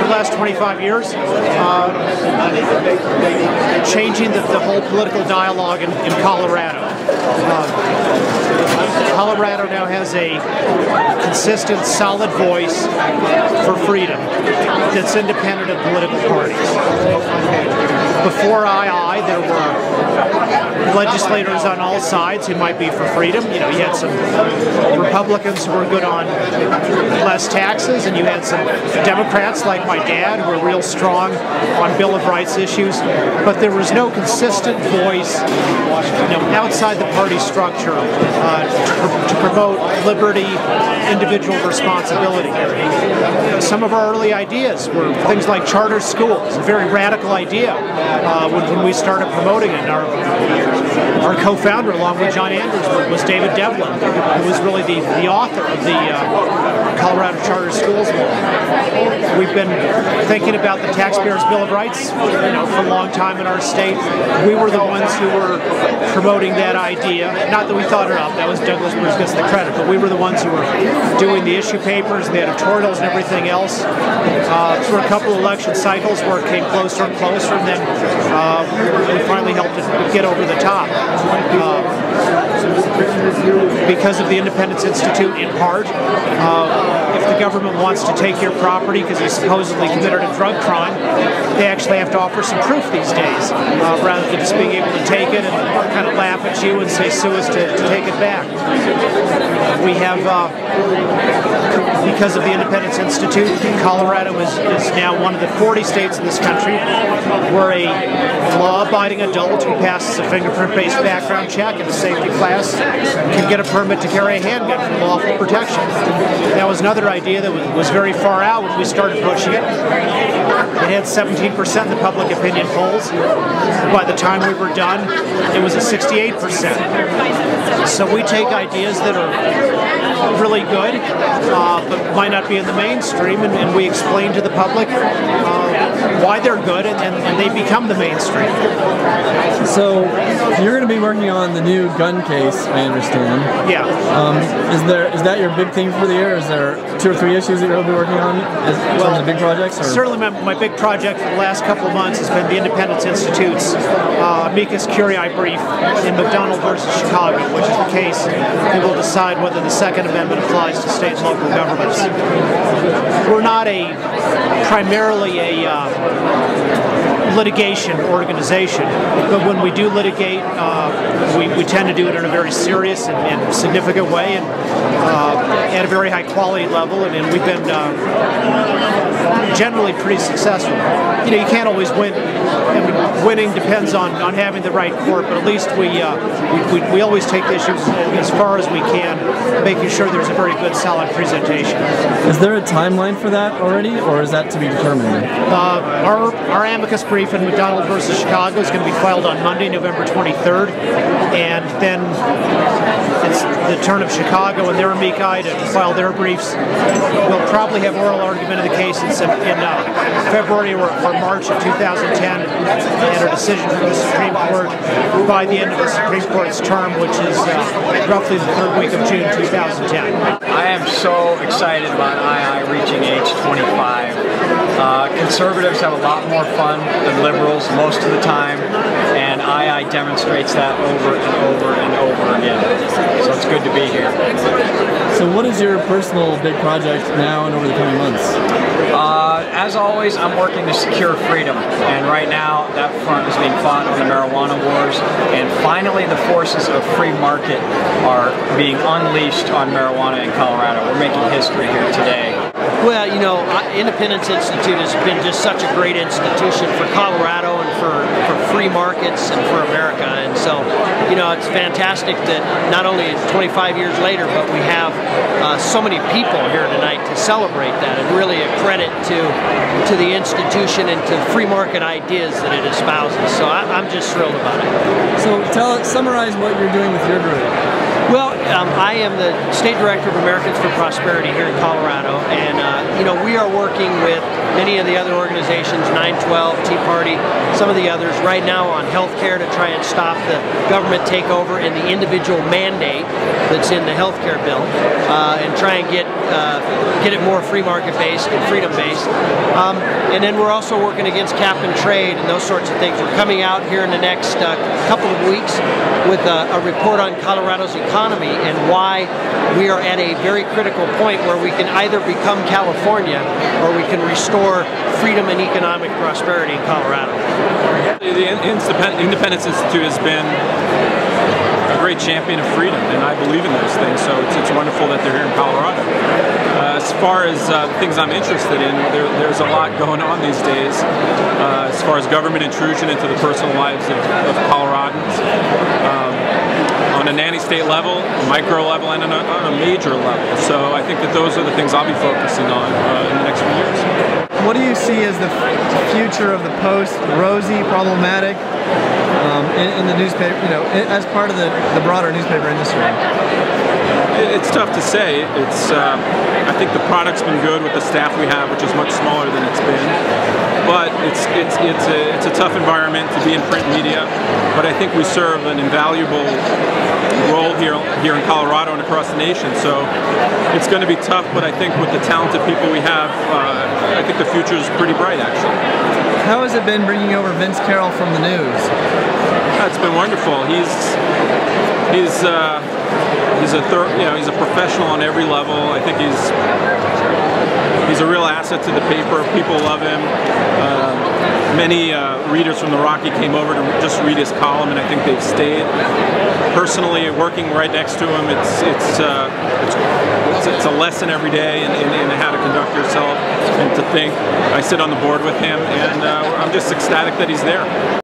the last 25 years, changing the whole political dialogue in Colorado. Colorado now has a consistent, solid voice for freedom that's independent of political parties. Before II, there were legislators on all sides who might be for freedom. You know, you had some Republicans who were good on less taxes, and you had some Democrats like my dad who were real strong on Bill of Rights issues. But there was no consistent voice, you know, outside the party structure to promote liberty, individual responsibility. Some of our early ideas were things like charter schools, a very radical idea when we started promoting it. Our co-founder, along with John Andrews, was David Devlin, who was really the author of the Colorado Charter Schools law. We've been thinking about the Taxpayers' Bill of Rights, you know, for a long time in our state. We were the ones who were promoting that idea. Not that we thought it up, that was Douglas Bruce gets the credit, but we were the ones who were doing the issue papers, the editorials, and everything else. Through a couple of election cycles where it came closer and closer, and then we finally helped it get over the top. Because of the Independence Institute, in part, if the government wants to take your property because you supposedly committed a drug crime, they actually have to offer some proof these days, rather than just being able to take it and kind of laugh at you and say sue us to take it back. We have, because of the Independence Institute, Colorado is now one of the 40 states in this country where a law-abiding adult who passes a fingerprint-based background check and a safety class can get a permit to carry a handgun for lawful protection. That was another idea that was very far out when we started pushing it. It had 17% in the public opinion polls. By the time we were done, it was at 68%. So we take ideas that are really good, but might not be in the mainstream, and we explain to the public why they're good, and they become the mainstream. So you're going to be working on the new gun case, I understand. Yeah. Is that your big thing for the year? Is there 2 or 3 issues that you'll be working on in terms of big projects? Or? Certainly my big project for the last couple of months has been the Independence Institute's amicus curiae brief in McDonald versus Chicago, which is the case that will decide whether the Second Amendment applies to state and local governments. We're not primarily a litigation organization, but when we do litigate, we tend to do it in a very serious and significant way, and at a very high quality level, and we've been generally pretty successful. You know, you can't always win. I mean, winning depends on having the right court, but at least we always take the issues as far as we can, making sure there's a very good, solid presentation. Is there a timeline for that already, or is that to be determined? Our amicus brief in McDonald versus Chicago is going to be filed on Monday, November 23rd, and then it's the turn of Chicago and their amici to file their briefs. We'll probably have oral argument of the case in February or March of 2010, and a decision from the Supreme Court by the end of the Supreme Court's term, which is roughly the 3rd week of June 2010. I am so excited about II reaching age 25. Conservatives have a lot more fun than liberals most of the time, and II demonstrates that over and over and over again. So it's good to be here. So what is your personal big project now and over the coming months? As always, I'm working to secure freedom, and right now that front is being fought in the marijuana wars, and finally the forces of free market are being unleashed on marijuana in Colorado. We're making history here today. Well, you know, Independence Institute has been just such a great institution for Colorado and for free markets and for America, and so, you know, it's fantastic that not only 25 years later, but we have so many people here tonight to celebrate that, and really a credit to the institution and to free market ideas that it espouses. So I'm just thrilled about it. So summarize what you're doing with your group. Well, I am the State Director of Americans for Prosperity here in Colorado, and we are working with many of the other organizations, 9/12, Tea Party, some of the others, right now on healthcare to try and stop the government takeover and the individual mandate that's in the healthcare bill, and try and get it more free market based and freedom based. And then we're also working against cap and trade and those sorts of things. We're coming out here in the next couple of weeks with a report on Colorado's economy and why we are at a very critical point where we can either become California or we can restore freedom and economic prosperity in Colorado. The Independence Institute has been a great champion of freedom, and I believe in those things, so it's wonderful that they're here in Colorado. As far as things I'm interested in, there's a lot going on these days as far as government intrusion into the personal lives of Coloradans. On a nanny-state level, micro level, and on a major level. So I think that those are the things I'll be focusing on in the next few years. What do you see as the future of the Post? Rosy, problematic in the newspaper, as part of the broader newspaper industry? It's tough to say. I think the product's been good with the staff we have, which is much smaller than it's been. But it's a tough environment to be in print media. But I think we serve an invaluable role here in Colorado and across the nation. So it's going to be tough. But I think with the talented people we have, I think the future is pretty bright, actually. How has it been bringing over Vince Carroll from the news? It's been wonderful. He's a professional on every level. I think he's a real asset to the paper. People love him. Many readers from the Rocky came over to just read his column, and I think they've stayed. Personally, working right next to him, it's a lesson every day in how to conduct yourself and to think. I sit on the board with him, and I'm just ecstatic that he's there.